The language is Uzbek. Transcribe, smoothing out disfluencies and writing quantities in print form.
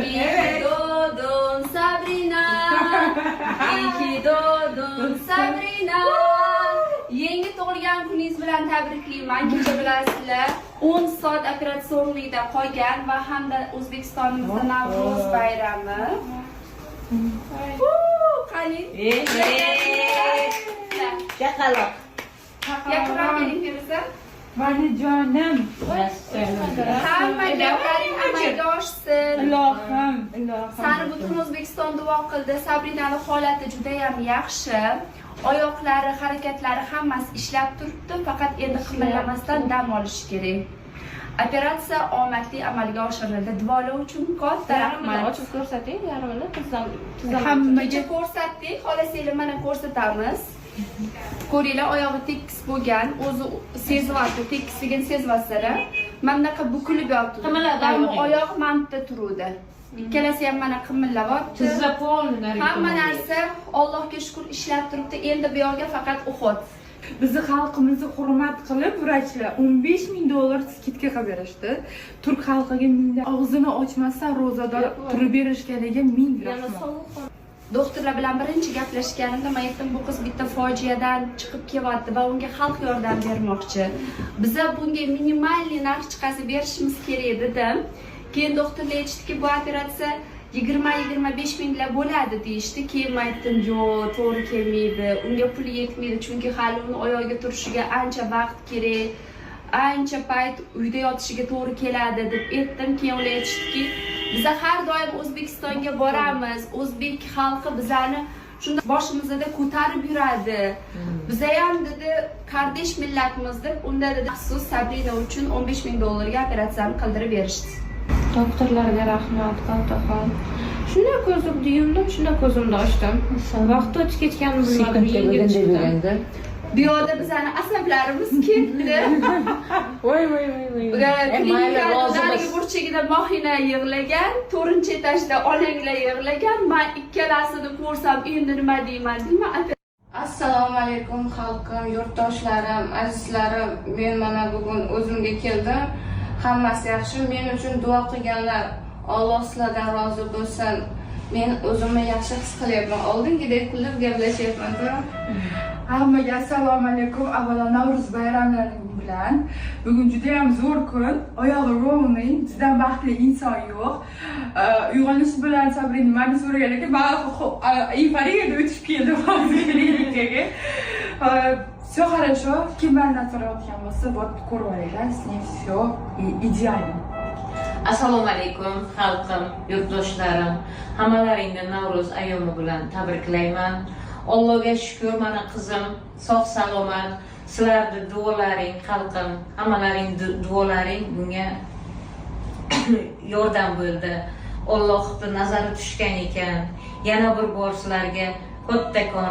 İyi doğdun Sabrina. İyi doğdun Sabrina. Yangi tug'ilgan kuningiz bilan tabriklayman. Kecha bilasizlar 10 soat operatsiyonlikda qolgan va hamda O'zbekistonimizda Navro'z bayrami. Qani? Chaqaloq. Yaqinroq keling Feruza. Valijonim. Hamma gaplaring amalga oshsin. Ilohim. Sani butun O'zbekiston duo qildi. Sabrinani holati juda ham yaxshi. Oyoqlari, harakatlari hammasi ishlab turibdi, faqat endi qimirlamasdan dam olish kerak. Operatsiya omadli amalga oshirildi. Duolar uchun katta rahmat. Ochib ko'rsating, yarmini Hammaga ko'rsatdik. Xohlasanglar mana ko'rsatamiz. Ko'ringlar, oyog'i tekis bo'lgan, o'zi sezyapti, tekisligini sezyapsizlar. Mana bunaqa bukilib yotdi. Oyoq mantda turuvdi. Ikkalasi ham mana qimillabyapti. Hamma narsa Allohga shukr ishlab turibdi. Endi bu yoqqa faqat uhod. Bizni xalqimizni hurmat qilib vrachlar $15,000 skidka qilib berishdi. Turk xalqiga og'zini ochmasdan ro'zador turib berishganiga ming rahmat. Doktorlar bilan birinchi gaplashganimda men aytdim, bu qiz bitta fojiadan chiqib kelyapti va unga xalq yordam bermoqchi. Biza bunga minimalniy narx chiqazib berishimiz kerak dedim. Keyin doktorlar aytishdiki, bu operatsiya 20-25 minglar bo'ladi deyishdi. Keyin men aytdim, yo'q, to'g'ri kelmaydi. Unga pul yetmaydi, chunki hali uni oyoqqa turishiga ancha vaqt kerak. Ancha payt uyda yotishiga to'g'ri keladi deb aytdim. Keyin ular aytishdiki, biz har doim O'zbekistonga boramiz. O'zbek xalqi bizani shunda boshimizda ko'tarib yuradi. Biza ham dedi, qardosh millatimiz deb, unda dedi, maxsus Sabrina uchun $15,000 ga operatsiyani qildirib berishdi. Doktorlarga rahmat, Qaltaxon. Shunday ko'zimni yumdim, shunday ko'zimni ochdim. Vaqt o'tib ketganini bilmadim. Bu yoqda bizani asablarimiz ketdi. Voy. Klinikadagi burchagida Mohina yig'lagan, 4-etajda olanglar yig'lagan. Men ikkalasini ko'rsam endi nima deyman? Assalomu alaykum xalqim, yurtdoshlarim, azizlarim. Men mana bugun o'zimga keldim. Hammasi yaxshi. Men uchun duo qilganlar, Alloh sizlardan rozi bo'lsin. Men o'zimni yaxshi his qilyapman. Oldingidek kulib gaplashyapman. Hammaga assalomu alaykum. Avvalo Navro'z bayramlaring bilan. Bugun juda ham zo'r kun. Oyog'i rovning, juda baxtli inson yo'q. Uyg'onish bilan Sabrina meni so'ragan ekan, men euforiyaga o'tib keldim hozirgaga. Все хорошо. Kimlar nazoratgan bo'lsa, bot ko'rib olinglar. С ней все идеально. Assalomu alaykum xalqim, yurtdoshlarim. Hammalaringni Navro'z ayyomi bilan tabriklayman. Allohga shukr, mana qizim sog' salomat. Sizlarni duolaring xalqim, hammalaring duolaring bunga yordam bo'ldi. Allohning nazari tushgan ekan. Yana bir bor sizlarga kattakon